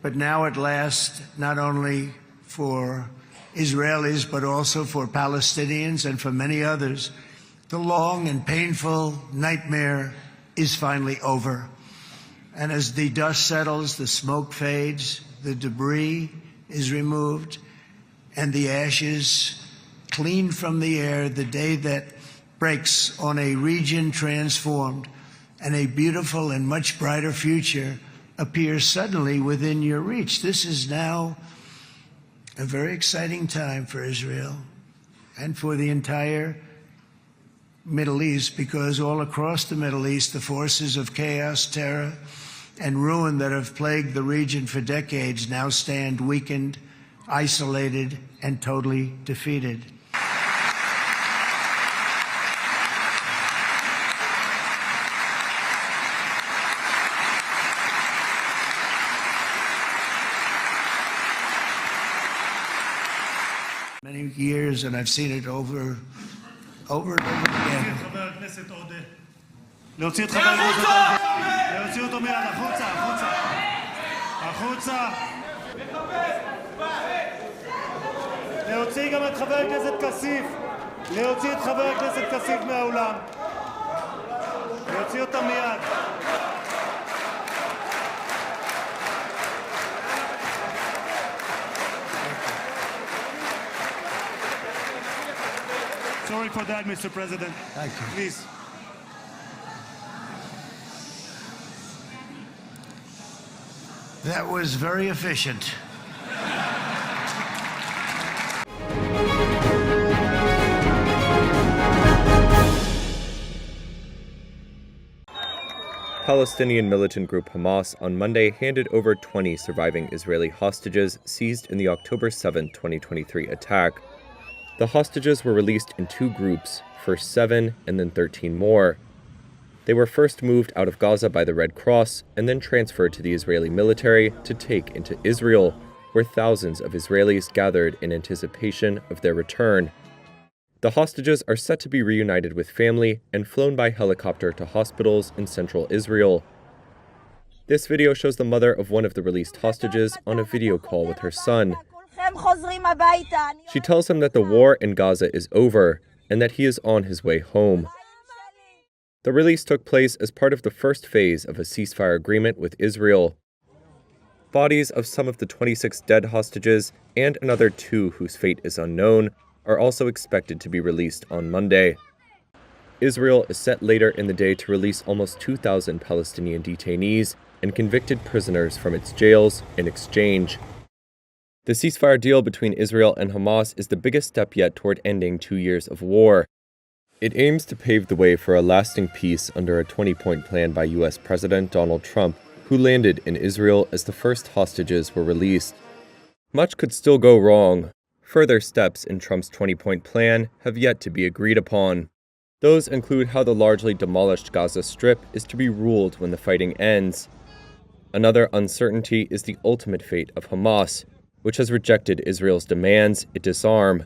but now at last, not only for Israelis, but also for Palestinians and for many others, the long and painful nightmare is finally over. And as the dust settles, the smoke fades, the debris is removed, and the ashes cleaned from the air, the day that breaks on a region transformed and a beautiful and much brighter future appears suddenly within your reach. This is now a very exciting time for Israel and for the entire Middle East, because all across the Middle East, the forces of chaos, terror, and ruin that have plagued the region for decades now stand weakened, isolated, and totally defeated. Many years, and I've seen it over and over again. להוציא אותו מיד, החוצה, החוצה. החוצה. להוציא גם את חבר הכנסת כסיף. להוציא את חבר הכנסת כסיף מהאולם. להוציא אותם מיד. Sorry for that, Mr. President. Thank you. Please. That was very efficient. Palestinian militant group Hamas on Monday handed over 20 surviving Israeli hostages seized in the October 7, 2023 attack. The hostages were released in two groups, first 7 and then 13 more. They were first moved out of Gaza by the Red Cross and then transferred to the Israeli military to take into Israel, where thousands of Israelis gathered in anticipation of their return. The hostages are set to be reunited with family and flown by helicopter to hospitals in central Israel. This video shows the mother of one of the released hostages on a video call with her son. She tells him that the war in Gaza is over and that he is on his way home. The release took place as part of the first phase of a ceasefire agreement with Israel. Bodies of some of the 26 dead hostages and another 2 whose fate is unknown are also expected to be released on Monday. Israel is set later in the day to release almost 2,000 Palestinian detainees and convicted prisoners from its jails in exchange. The ceasefire deal between Israel and Hamas is the biggest step yet toward ending 2 years of war. It aims to pave the way for a lasting peace under a 20-point plan by U.S. President Donald Trump, who landed in Israel as the first hostages were released. Much could still go wrong. Further steps in Trump's 20-point plan have yet to be agreed upon. Those include how the largely demolished Gaza Strip is to be ruled when the fighting ends. Another uncertainty is the ultimate fate of Hamas, which has rejected Israel's demands it disarm.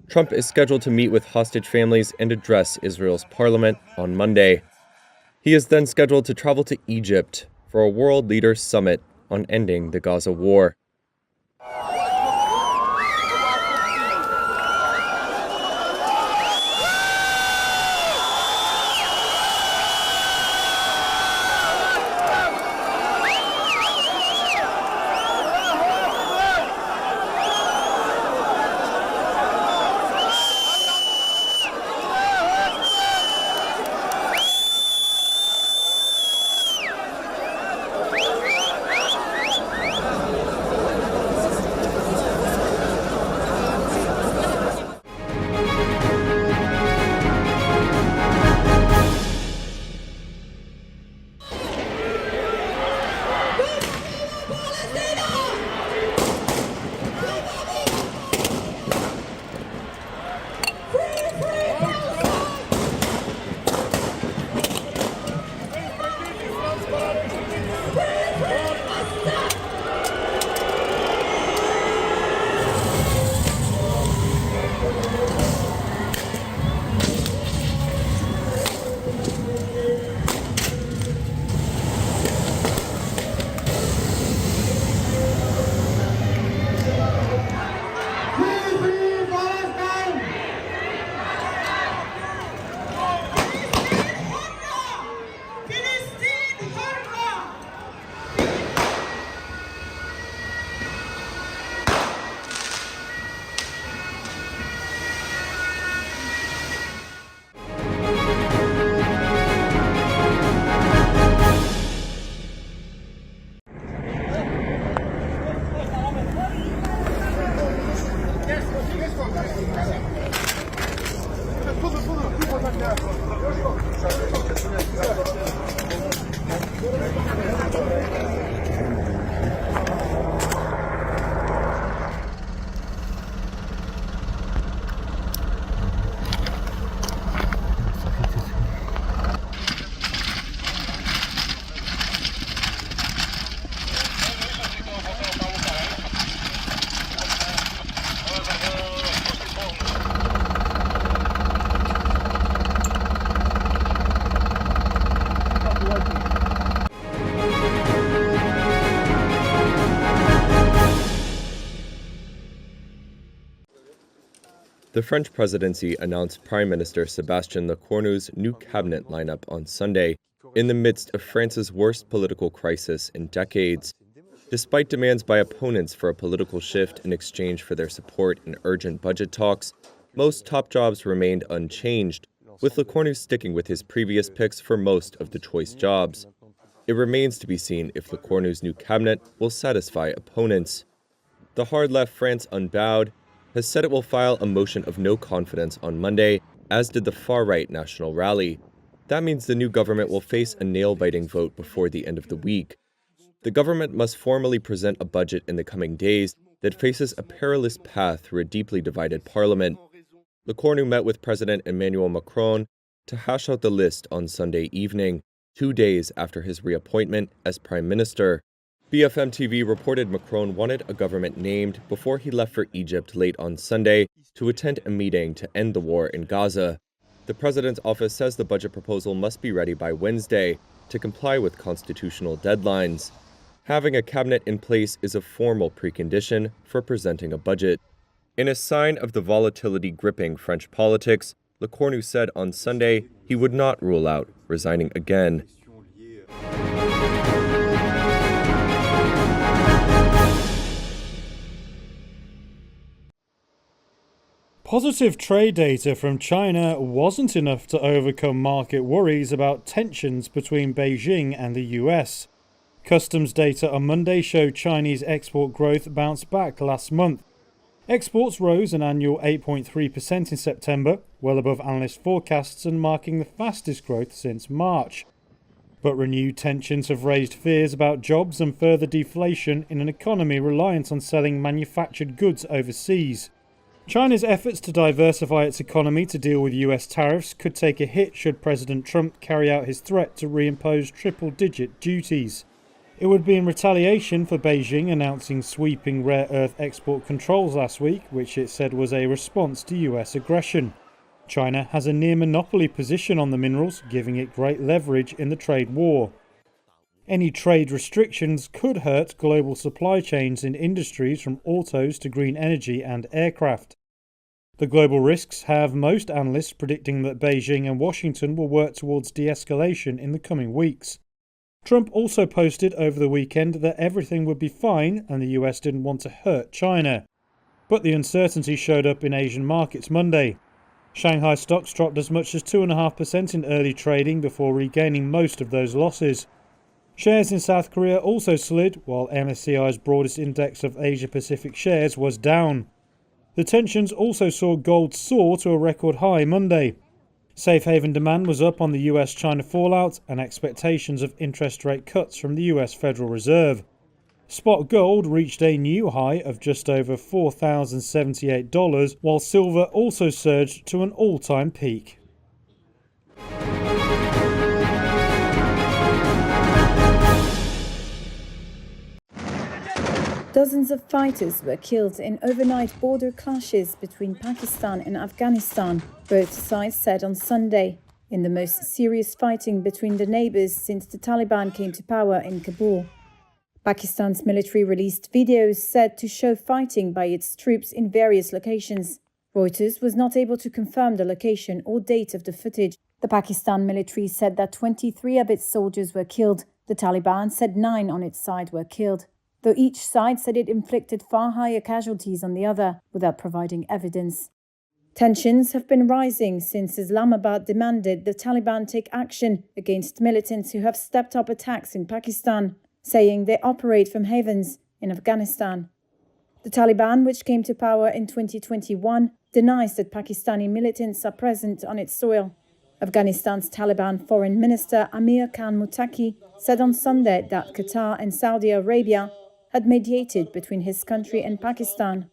Trump is scheduled to meet with hostage families and address Israel's parliament on Monday. He is then scheduled to travel to Egypt for a world leaders summit on ending the Gaza war. The French presidency announced Prime Minister Sébastien Lecornu's new cabinet lineup on Sunday in the midst of France's worst political crisis in decades. Despite demands by opponents for a political shift in exchange for their support in urgent budget talks, most top jobs remained unchanged, with Lecornu sticking with his previous picks for most of the choice jobs. It remains to be seen if Lecornu's new cabinet will satisfy opponents. The hard-left France Unbowed has said it will file a motion of no confidence on Monday, as did the far-right National Rally. That means the new government will face a nail-biting vote before the end of the week. The government must formally present a budget in the coming days that faces a perilous path through a deeply divided parliament. Lecornu met with President Emmanuel Macron to hash out the list on Sunday evening, 2 days after his reappointment as Prime Minister. BFM TV reported Macron wanted a government named before he left for Egypt late on Sunday to attend a meeting to end the war in Gaza. The president's office says the budget proposal must be ready by Wednesday to comply with constitutional deadlines. Having a cabinet in place is a formal precondition for presenting a budget. In a sign of the volatility gripping French politics, Lecornu said on Sunday he would not rule out resigning again. Positive trade data from China wasn't enough to overcome market worries about tensions between Beijing and the US. Customs data on Monday showed Chinese export growth bounced back last month. Exports rose an annual 8.3% in September, well above analyst forecasts and marking the fastest growth since March. But renewed tensions have raised fears about jobs and further deflation in an economy reliant on selling manufactured goods overseas. China's efforts to diversify its economy to deal with US tariffs could take a hit should President Trump carry out his threat to reimpose triple-digit duties. It would be in retaliation for Beijing announcing sweeping rare earth export controls last week, which it said was a response to US aggression. China has a near monopoly position on the minerals, giving it great leverage in the trade war. Any trade restrictions could hurt global supply chains in industries from autos to green energy and aircraft. The global risks have most analysts predicting that Beijing and Washington will work towards de-escalation in the coming weeks. Trump also posted over the weekend that everything would be fine and the US didn't want to hurt China. But the uncertainty showed up in Asian markets Monday. Shanghai stocks dropped as much as 2.5% in early trading before regaining most of those losses. Shares in South Korea also slid, while MSCI's broadest index of Asia-Pacific shares was down. The tensions also saw gold soar to a record high Monday. Safe haven demand was up on the US-China fallout and expectations of interest rate cuts from the US Federal Reserve. Spot gold reached a new high of just over $4,078, while silver also surged to an all-time peak. Dozens of fighters were killed in overnight border clashes between Pakistan and Afghanistan, both sides said on Sunday, in the most serious fighting between the neighbours since the Taliban came to power in Kabul. Pakistan's military released videos said to show fighting by its troops in various locations. Reuters was not able to confirm the location or date of the footage. The Pakistan military said that 23 of its soldiers were killed. The Taliban said 9 on its side were killed, though each side said it inflicted far higher casualties on the other, without providing evidence. Tensions have been rising since Islamabad demanded the Taliban take action against militants who have stepped up attacks in Pakistan, saying they operate from havens in Afghanistan. The Taliban, which came to power in 2021, denies that Pakistani militants are present on its soil. Afghanistan's Taliban Foreign Minister Amir Khan Muttaqi said on Sunday that Qatar and Saudi Arabia had mediated between his country and Pakistan.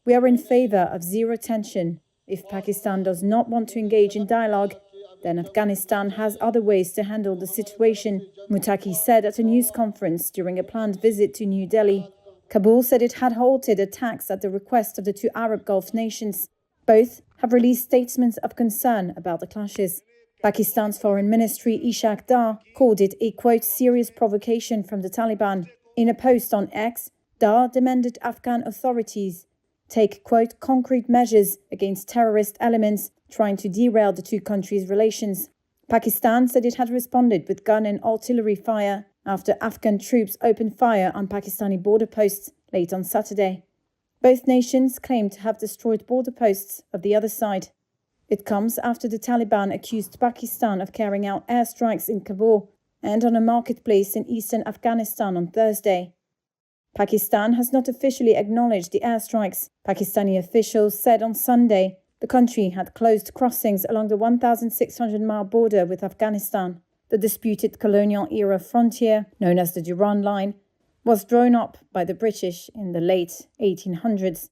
We are in favor of zero tension. If Pakistan does not want to engage in dialogue, then Afghanistan has other ways to handle the situation, Muttaqi said at a news conference during a planned visit to New Delhi. Kabul said it had halted attacks at the request of the 2 Arab Gulf nations. Both have released statements of concern about the clashes. Pakistan's Foreign Ministry Ishaq Dar called it a, quote, serious provocation from the Taliban. In a post on X, Dar demanded Afghan authorities take, quote, concrete measures against terrorist elements trying to derail the two countries' relations. Pakistan said it had responded with gun and artillery fire after Afghan troops opened fire on Pakistani border posts late on Saturday. Both nations claimed to have destroyed border posts of the other side. It comes after the Taliban accused Pakistan of carrying out airstrikes in Kabul and on a marketplace in eastern Afghanistan on Thursday. Pakistan has not officially acknowledged the airstrikes. Pakistani officials said on Sunday the country had closed crossings along the 1,600-mile border with Afghanistan. The disputed colonial-era frontier, known as the Durand Line, was drawn up by the British in the late 1800s.